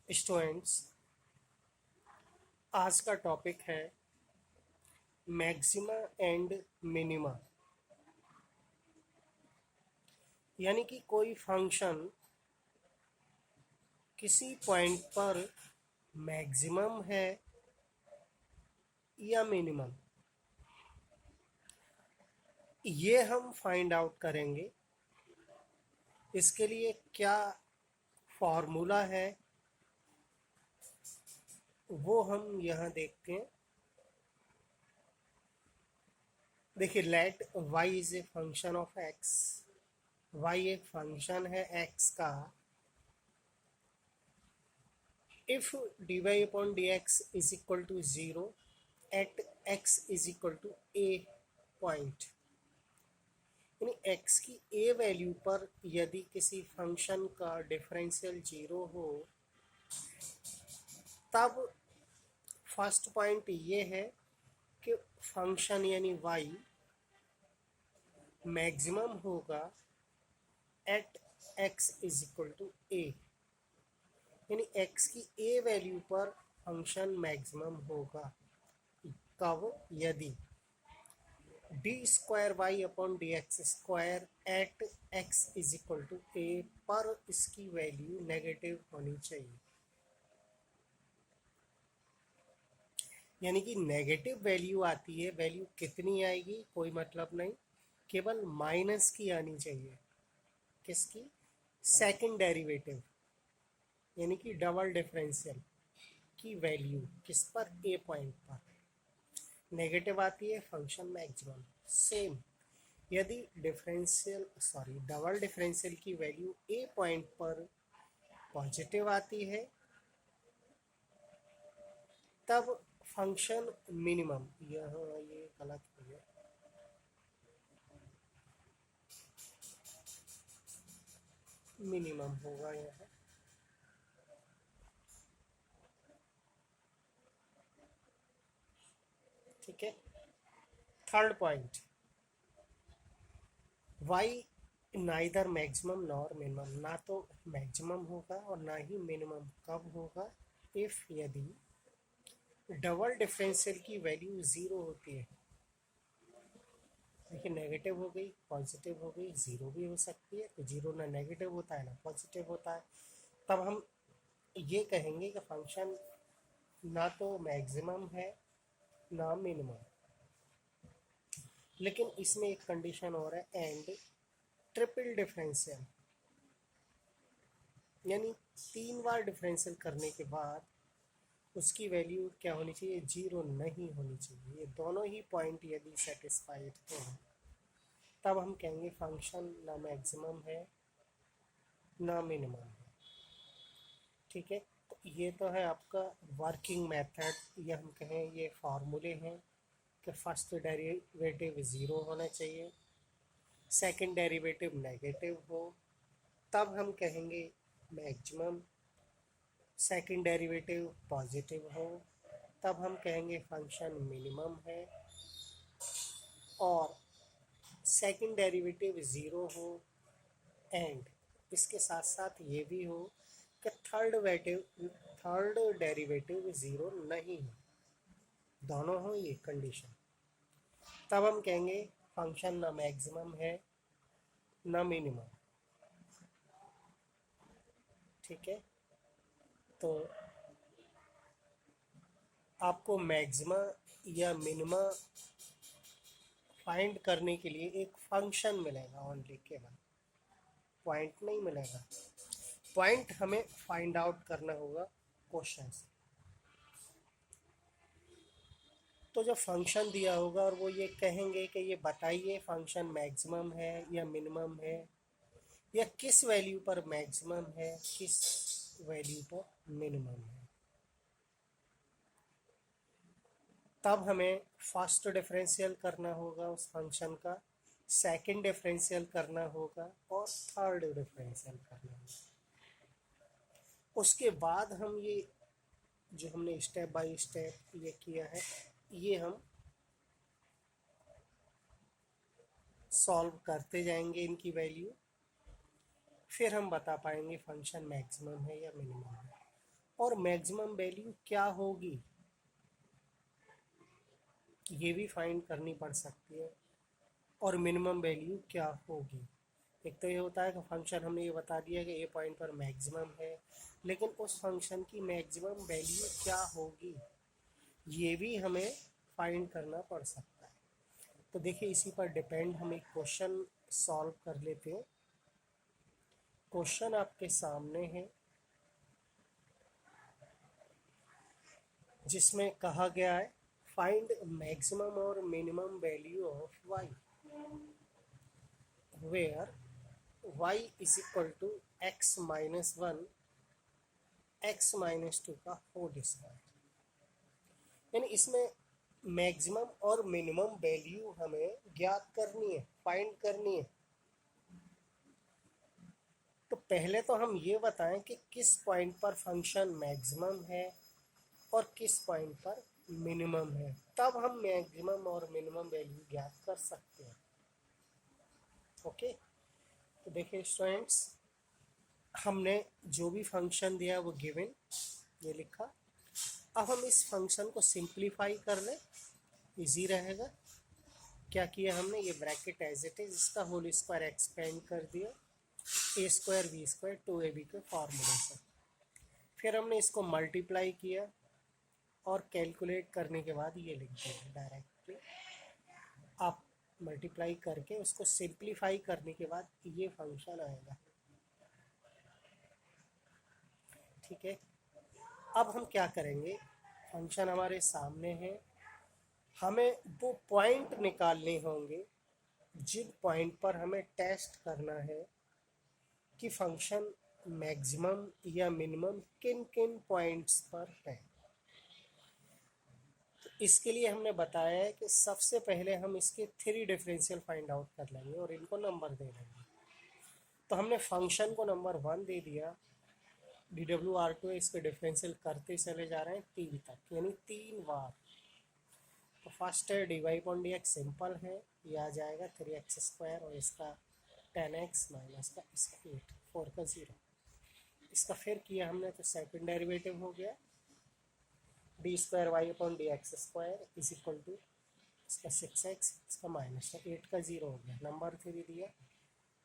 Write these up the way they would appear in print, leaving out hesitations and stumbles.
Students, आज का topic है मैक्सिमा एंड मिनिमा। यानी कि कोई फंक्शन किसी पॉइंट पर मैक्सिमम है या मिनिमम, ये हम फाइंड आउट करेंगे। इसके लिए क्या फॉर्मूला है वो हम यहाँ देखते हैं। देखिए, let y is a function of x। y एक फंक्शन है x का। If dy upon dx is equal to 0 at x is equal to a point, यानी x की a वैल्यू पर यदि किसी फंक्शन का डिफरेंशियल 0 हो, तब फर्स्ट पॉइंट ये है कि फंक्शन यानी y मैक्सिमम होगा at x is equal to a, यानी x की a वैल्यू पर फंक्शन मैक्सिमम होगा। कब? यदि D square Y upon D X square at X is equal to A पर इसकी वैल्यू नेगेटिव होनी चाहिए। यानी कि नेगेटिव वैल्यू आती है, वैल्यू कितनी आएगी कोई मतलब नहीं, केवल माइनस की आनी चाहिए। किसकी? सेकंड डेरिवेटिव यानी कि डबल डिफरेंशियल की वैल्यू किस पर? ए पॉइंट पर नेगेटिव आती है, फंक्शन मैक्सिमम। सेम यदि डबल डिफरेंशियल की वैल्यू ए पॉइंट पर पॉजिटिव आती है, तब फंक्शन मिनिमम, यहाँ ये गलत हो गया, मिनिमम होगा यहाँ। ठीक है। Third point, Y neither maximum nor minimum, ना तो मैक्सिमम होगा और ना ही मिनिमम। कब होगा? इफ यदि डबल डिफरेंशियल की वैल्यू 0 होती है। देखिए, नेगेटिव हो गई, पॉजिटिव हो गई, 0 भी हो सकती है, तो 0 ना नेगेटिव होता है ना पॉजिटिव होता है। तब हम ये कहेंगे कि फंक्शन ना तो मैक्सिमम है ना मिनिमम। लेकिन इसमें एक कंडीशन और है, एंड ट्रिपल डिफरेंशियल, यानी 3 बार डिफरेंशियल करने के बाद उसकी वैल्यू क्या होनी चाहिए? 0 नहीं होनी चाहिए। ये दोनों ही पॉइंट यदि सेटिस्फाइड हो, तब हम कहेंगे फंक्शन ना मैक्सिमम है ना मिनिमम है। ठीक है। तो ये तो है आपका वर्किंग मेथड, ये हम कहें ये फार्मूले हैं कि फर्स्ट डेरिवेटिव 0 होना चाहिए, सेकंड डेरिवेटिव नेगेटिव हो, तब हम कहेंगे मैक्सिमम, सेकंड डेरिवेटिव पॉजिटिव हो, तब हम कहेंगे फंक्शन मिनिमम है, और सेकंड डेरिवेटिव 0 हो, एंड इसके साथ साथ ये भी हो कि थर्ड डेरिवेटिव 0 नहीं हो, दोनों हो ये कंडीशन, तब हम कहेंगे फंक्शन ना मैक्सिमम है ना मिनिमम। ठीक है। तो आपको मैक्सिमा या मिनिमा फाइंड करने के लिए एक फंक्शन मिलेगा ओनली, केवल पॉइंट नहीं मिलेगा। पॉइंट हमें फाइंड आउट करना होगा क्वेश्चन से। तो जो फंक्शन दिया होगा और वो ये कहेंगे कि ये बताइए फंक्शन मैक्सिमम है या मिनिमम है, या किस वैल्यू पर मैक्सिमम है, किस वैल्यू पर मिनिमम है। तब हमें फर्स्ट डिफरेंशियल करना होगा उस फंक्शन का, सेकंड डिफरेंशियल करना होगा और थर्ड डिफरेंशियल करना होगा। उसके बाद हम ये जो हमने स्टेप बाय स्टेप ये किया है, ये हम सॉल्व करते जाएंगे इनकी वैल्यू, फिर हम बता पाएंगे फंक्शन मैक्सिमम है या मिनिमम है। और मैक्सिमम वैल्यू क्या होगी ये भी फाइंड करनी पड़ सकती है, और मिनिमम वैल्यू क्या होगी। एक तो ये होता है कि फंक्शन हमने ये बता दिया कि ए पॉइंट पर मैक्सिमम है, लेकिन उस फंक्शन की मैक्सिमम वैल्यू क्या होगी ये भी हमें फाइंड करना पड़ सकता है। तो देखिए इसी पर डिपेंड हम एक क्वेश्चन सॉल्व कर लेते हैं। क्वेश्चन आपके सामने है जिसमें कहा गया है फाइंड मैक्सिमम और minimum value of y where y is equal to x minus one x minus two का होल स्क्वायर। यानी इसमें मैक्सिमम और मिनिमम वैल्यू हमें ज्ञात करनी है, फाइंड करनी है। तो पहले तो हम ये बताएं कि किस पॉइंट पर फंक्शन मैक्सिमम है और किस पॉइंट पर मिनिमम है, तब हम मैक्सिमम और मिनिमम वैल्यू ज्ञात कर सकते हैं। ओके, तो देखिए स्टूडेंट्स, हमने जो भी फंक्शन दिया वो गिवन ये लिखा। अब हम इस फंक्शन को सिंप्लीफाई कर लें, इजी रहेगा। क्या किया हमने, ये ब्रैकेट एज इट इज इसका होल स्क्वायर एक्सपेंड कर दिया ए स्क्वायर बी स्क्वायर 2ab के फॉर्मूले से। फिर हमने इसको मल्टीप्लाई किया और कैलकुलेट करने के बाद ये लिख दिया डायरेक्टली। आप मल्टीप्लाई करके उसको सिंप्लीफाई करने के बाद ये फंक्शन आएगा। ठीक है, अब हम क्या करेंगे, फंक्शन हमारे सामने है, हमें वो पॉइंट निकालने होंगे जिन पॉइंट पर हमें टेस्ट करना है कि फंक्शन मैक्सिमम या मिनिमम किन किन पॉइंट्स पर है। तो इसके लिए हमने बताया है कि सबसे पहले हम इसके 3 डिफरेंशियल फाइंड आउट कर लेंगे और इनको नंबर दे देंगे। तो हमने फंक्शन को नंबर 1 दे दिया, dw/r2 इसके डिफरेंशियल करते चले जा रहे हैं 3 तक, यानी 3 बार। तो फर्स्ट है dy/dx सिंपल है, ये आ जाएगा 3x² और इसका 10x माइनस का इसका 8 4 का 0। इसका फिर किया हमने तो सेकंड डेरिवेटिव हो गया d²y/dx² इज इक्वल टू इसका 6x इसका माइनस का 8 का 0 हो गया, नंबर 3 दिया।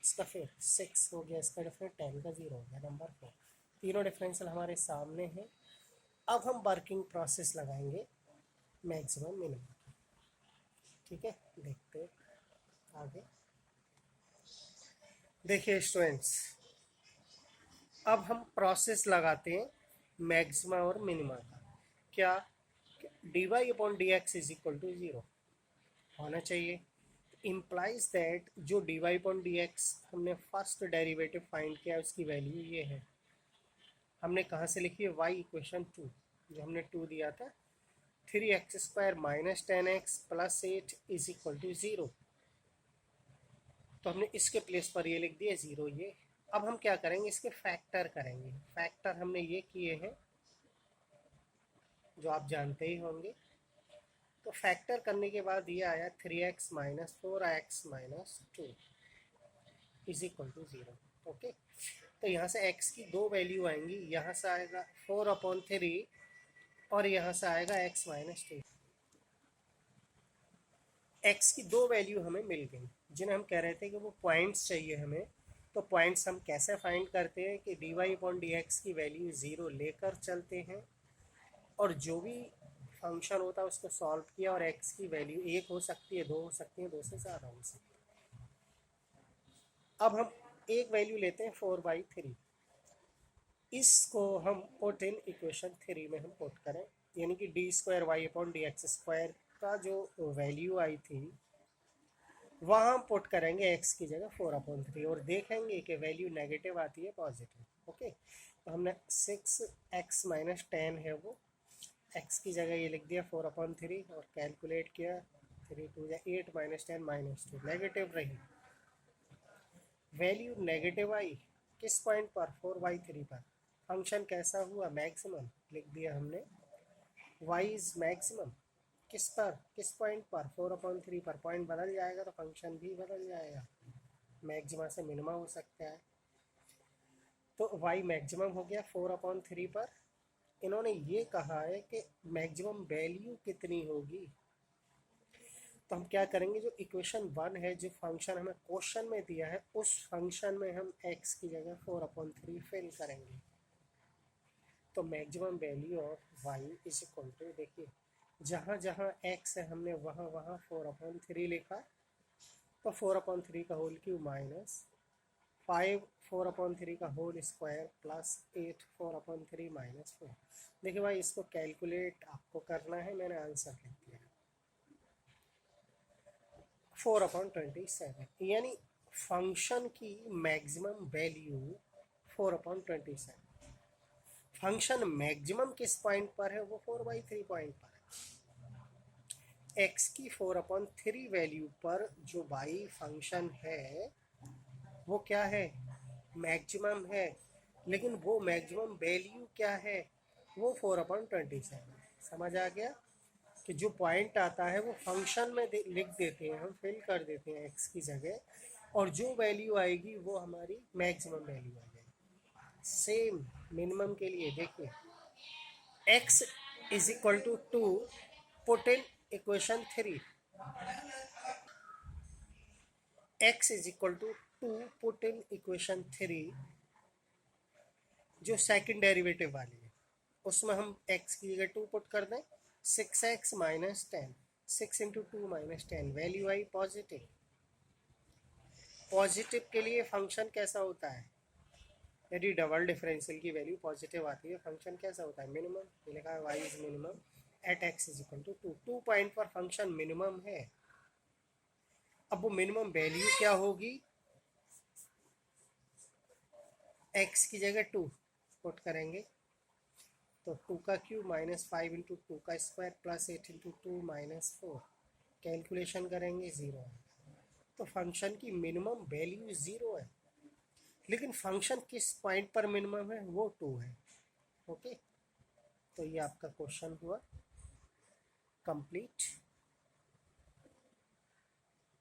इसका फिर 6 हो गया, इसका डिफरेंस 10 का 0 हो गया, नंबर 4। तीनों डिफरेंशियल हमारे सामने हैं। अब हम वर्किंग प्रोसेस लगाएंगे मैक्सिमम मिनिमम। ठीक है, देखते हैं आगे। देखिए स्टूडेंट्स, अब हम प्रोसेस लगाते हैं मैक्सिमा और मिनिमा का। क्या, dy/dx इज इक्वल टू 0 होना चाहिए। इम्प्लाइज दैट जो dy/dx हमने फर्स्ट डेरिवेटिव फाइंड किया उसकी वैल्यू ये है। हमने कहाँ से लिखी है, y इक्वेशन 2 जो हमने 2 दिया था, 3x² minus 10x plus 8 is equal to 0। तो हमने इसके प्लेस पर ये लिख दिया 0 ये। अब हम क्या करेंगे, इसके फैक्टर करेंगे। फैक्टर हमने ये किए हैं जो आप जानते ही होंगे। तो फैक्टर करने के बाद ये आया 3x minus 4x minus 2 is equal to 0। Okay, तो यहाँ से x की 2 वैल्यू आएंगी, यहाँ से आएगा 4/3 और यहाँ से आएगा x माइनस 2। x की 2 वैल्यू हमें मिल गई जिन्हें हम कह रहे थे कि वो पॉइंट्स चाहिए हमें। तो पॉइंट्स हम कैसे फाइंड करते हैं कि dy/dx की वैल्यू 0 लेकर चलते हैं और जो भी फंक्शन होता है उसको सॉल्व किया और x की वैल्यू 1 हो सकती है, 2 हो सकती है, 2 से ज़्यादा हो सकती है। अब हम एक वैल्यू लेते हैं 4/3, इसको हम पुट इन इक्वेशन 3 में हम पुट करें, यानी कि d²y/dx² का जो वैल्यू आई थी वहाँ हम पुट करेंगे x की जगह 4/3 और देखेंगे कि वैल्यू नेगेटिव आती है पॉजिटिव। ओके, तो हमने 6x माइनस 10 है वो x की जगह ये लिख दिया 4/3 और कैलकुलेट किया 3 2 8 माइनस 10 माइनस 2, नेगेटिव रही वैल्यू, नेगेटिव आई किस पॉइंट पर, 4/3 पर। फंक्शन कैसा हुआ, मैक्सिमम लिख दिया हमने, y इज मैक्सिमम किस पर, किस पॉइंट पर, 4/3 पर। पॉइंट बदल जाएगा तो फंक्शन भी बदल जाएगा, मैक्सिमा से मिनिमा हो सकता है। तो y मैक्सिमम हो गया 4/3 पर इन्होंने ये कहा है कि मैक्सिमम वैल्यू कितनी होगी। तो हम क्या करेंगे, जो इक्वेशन 1 है, जो फंक्शन हमें क्वेश्चन में दिया है, उस फंक्शन में हम x की जगह 4/3 फिल करेंगे। तो maximum value of y is equal to, देखिए जहाँ जहाँ x है हमने वहाँ वहाँ 4/3 लिखा। तो 4/3 का होल क्यूब माइनस 5 4/3 का होल स्क्वायर प्लस 8 4/3 माइनस 4। देखिए भाई, इसको कैलकुलेट आपको करना है, मैंने आंसर लिख दिया 4/27, यानी फंक्शन की मैक्सिमम वैल्यू 4/27। फंक्शन मैक्सिमम किस पॉइंट पर है, वो 4/3 पॉइंट पर है। x की 4/3 वैल्यू पर जो y फंक्शन है वो क्या है, मैक्सिमम है। लेकिन वो मैक्सिमम वैल्यू क्या है, वो 4/27। समझ आ गया कि जो पॉइंट आता है वो फंक्शन में लिख देते हैं, हम फिल कर देते हैं x की जगह, और जो वैल्यू आएगी वो हमारी मैक्सिमम वैल्यू आ जाएगी। सेम मिनिमम के लिए देखिए, x is equal to 2, put in equation 3। x is equal to 2, put in equation 3, जो सेकंड डेरिवेटिव वाली है, उसमें हम x की जगह 2 पुट कर दें। 6x minus 10, 6 into 2 minus 10, value आई पॉजिटिव। पॉजिटिव के लिए फंक्शन कैसा होता है, यदि डबल डिफरेंशियल की वैल्यू पॉजिटिव आती है, फंक्शन कैसा होता है, मिनिमम। ये लिखा है y is minimum at x is equal to 2। 2 point पर फंक्शन मिनिमम है। अब वो मिनिमम वैल्यू क्या होगी, x की जगह 2 पुट करेंगे, तो 2 का क्यूब माइनस 5 इंटू 2 का square plus 8 into 2 minus 4, calculation करेंगे 0 है। तो फंक्शन की मिनिमम वैल्यू 0 है, लेकिन फंक्शन किस पॉइंट पर मिनिमम है, वो 2 है। ओके, तो ये आपका क्वेश्चन हुआ कंप्लीट।